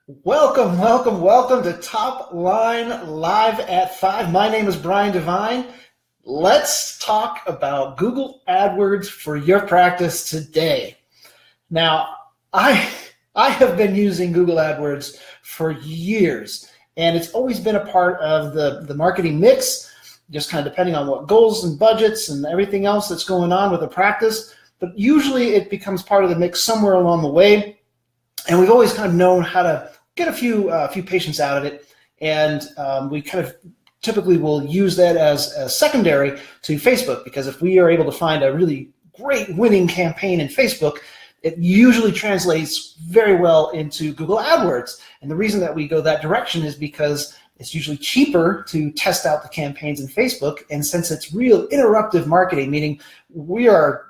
Welcome, welcome, welcome to Top Line Live at 5. My name is Brian Devine. Let's talk about Google AdWords for your practice today. Now, I have been using Google AdWords for years, and it's always been a part of the marketing mix, just kind of depending on what goals and budgets and everything else that's going on with the practice. But usually it becomes part of the mix somewhere along the way, and we've always kind of known how to get a few patients out of it, and we kind of typically will use that as secondary to Facebook, because if we are able to find a really great winning campaign in Facebook, it usually translates very well into Google AdWords. And the reason that we go that direction is because it's usually cheaper to test out the campaigns in Facebook, and since it's real interruptive marketing, meaning we are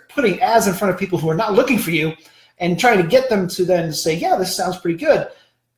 putting ads in front of people who are not looking for you and trying to get them to then say, yeah, this sounds pretty good.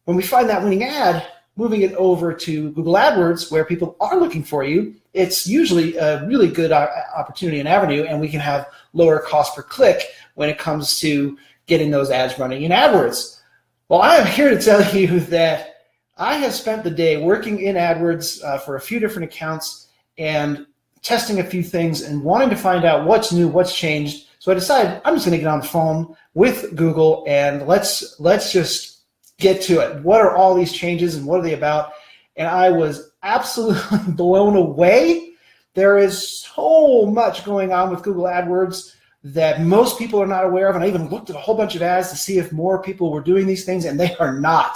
When we find that winning ad, moving it over to Google AdWords where people are looking for you, it's usually a really good opportunity and avenue, and we can have lower cost per click when it comes to getting those ads running in AdWords. Well, I am here to tell you that I have spent the day working in AdWords for a few different accounts and testing a few things and wanting to find out what's new, what's changed. So I decided I'm just going to get on the phone with Google and let's just get to it. What are all these changes and what are they about? And I was absolutely blown away. There is so much going on with Google AdWords that most people are not aware of. And I even looked at a whole bunch of ads to see if more people were doing these things, and they are not.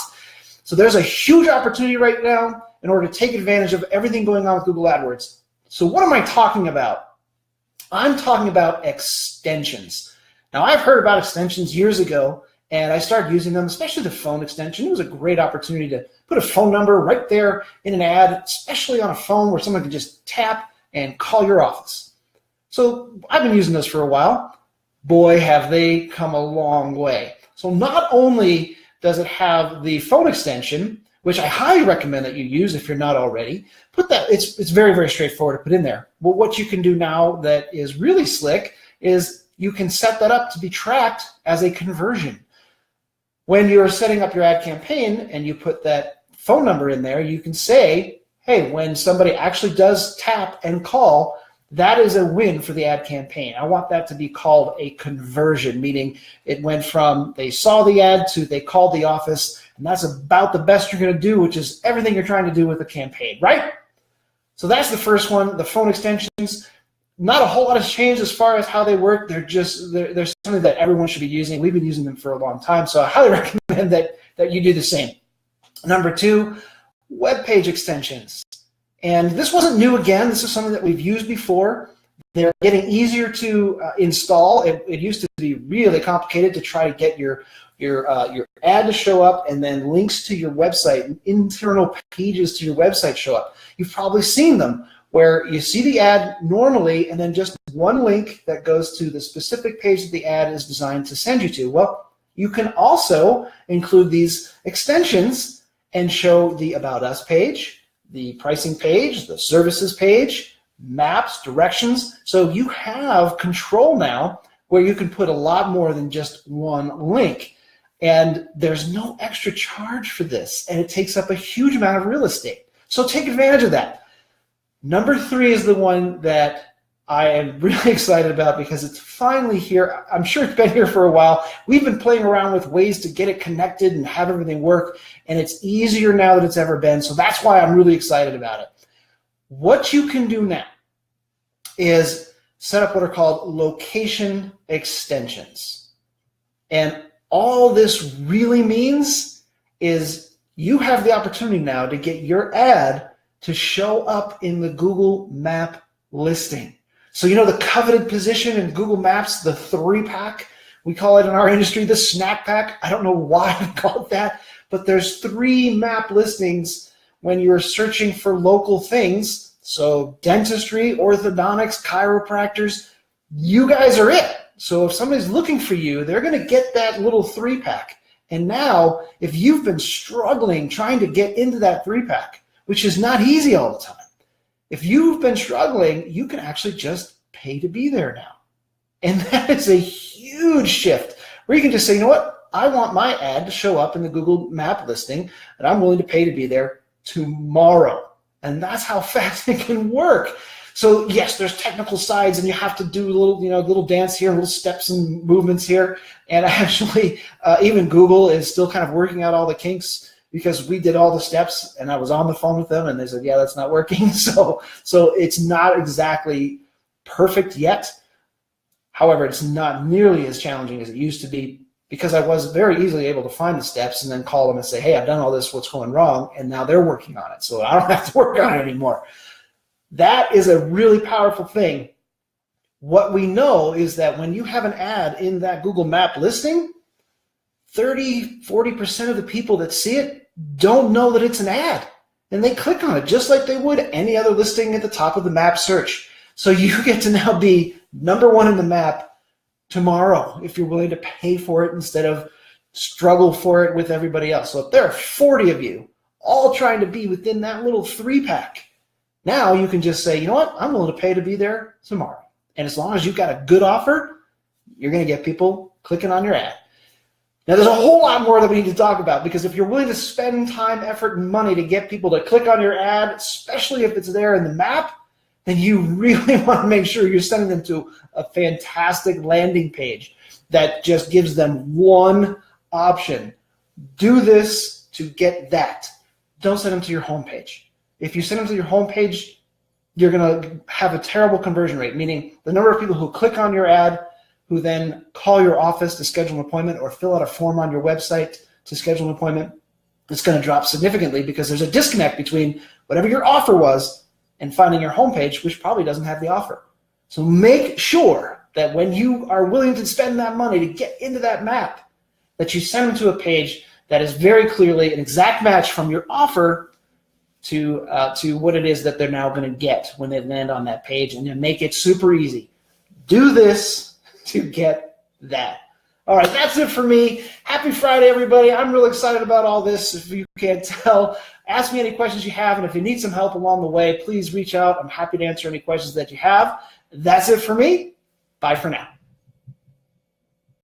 So there's a huge opportunity right now in order to take advantage of everything going on with Google AdWords. So what am I talking about? I'm talking about extensions. Now, I've heard about extensions years ago, and I started using them, especially the phone extension. It was a great opportunity to put a phone number right there in an ad, especially on a phone where someone can just tap and call your office. So I've been using this for a while. Boy, have they come a long way. So not only does it have the phone extension, which I highly recommend that you use if you're not already, it's very, very straightforward to put in there. But what you can do now that is really slick is you can set that up to be tracked as a conversion. When you're setting up your ad campaign and you put that phone number in there, you can say, hey, when somebody actually does tap and call, that is a win for the ad campaign. I want that to be called a conversion, meaning it went from they saw the ad to they called the office, and that's about the best you're going to do, which is everything you're trying to do with a campaign, right? So that's the first one, the phone extensions. Not a whole lot has changed as far as how they work. They're something that everyone should be using. We've been using them for a long time, so I highly recommend that you do the same. Number two, web page extensions. And this wasn't new again. This is something that we've used before. They're getting easier to install. It used to be really complicated to try to get your ad to show up, and then links to your website, internal pages to your website show up. You've probably seen them, where you see the ad normally and then just one link that goes to the specific page that the ad is designed to send you to. Well, you can also include these extensions and show the About Us page, the pricing page, the services page, maps, directions. So you have control now where you can put a lot more than just one link. And there's no extra charge for this, and it takes up a huge amount of real estate. So take advantage of that. Number three is the one that I am really excited about because it's finally here. I'm sure it's been here for a while. We've been playing around with ways to get it connected and have everything work, and it's easier now than it's ever been. So that's why I'm really excited about it. What you can do now is set up what are called location extensions. And all this really means is you have the opportunity now to get your ad to show up in the Google Map listing. So you know the coveted position in Google Maps, the 3-pack? We call it in our industry the snack pack. I don't know why we call it that, but there's 3 map listings when you're searching for local things. So dentistry, orthodontics, chiropractors, you guys are it. So if somebody's looking for you, they're going to get that little 3-pack. And now, if you've been struggling trying to get into that 3-pack, which is not easy all the time, if you've been struggling, you can actually just pay to be there now. And that is a huge shift where you can just say, you know what? I want my ad to show up in the Google map listing, and I'm willing to pay to be there tomorrow. And that's how fast it can work. So yes, there's technical sides, and you have to do a little dance here, little steps and movements here. And actually, even Google is still kind of working out all the kinks, because we did all the steps, and I was on the phone with them, and they said, yeah, that's not working. So it's not exactly perfect yet. However, it's not nearly as challenging as it used to be, because I was very easily able to find the steps and then call them and say, hey, I've done all this, what's going wrong? And now they're working on it, so I don't have to work on it anymore. That is a really powerful thing. What we know is that when you have an ad in that Google map listing, 30–40% of the people that see it don't know that it's an ad, and they click on it just like they would any other listing at the top of the map search. So you get to now be #1 in the map tomorrow if you're willing to pay for it instead of struggle for it with everybody else. So if there are 40 of you all trying to be within that little 3-pack, now you can just say, you know what, I'm willing to pay to be there tomorrow. And as long as you've got a good offer, you're going to get people clicking on your ad. Now, there's a whole lot more that we need to talk about, because if you're willing to spend time, effort, and money to get people to click on your ad, especially if it's there in the map, then you really want to make sure you're sending them to a fantastic landing page that just gives them one option. Do this to get that. Don't send them to your homepage. If you send them to your homepage, you're going to have a terrible conversion rate, meaning the number of people who click on your ad, who then call your office to schedule an appointment or fill out a form on your website to schedule an appointment, it's going to drop significantly, because there's a disconnect between whatever your offer was and finding your homepage, which probably doesn't have the offer. So make sure that when you are willing to spend that money to get into that map, that you send them to a page that is very clearly an exact match from your offer to what it is that they're now going to get when they land on that page, and then make it super easy. Do this to get that. All right, that's it for me. Happy Friday, everybody. I'm real excited about all this, if you can't tell. Ask me any questions you have, and if you need some help along the way, please reach out. I'm happy to answer any questions that you have. That's it for me. Bye for now.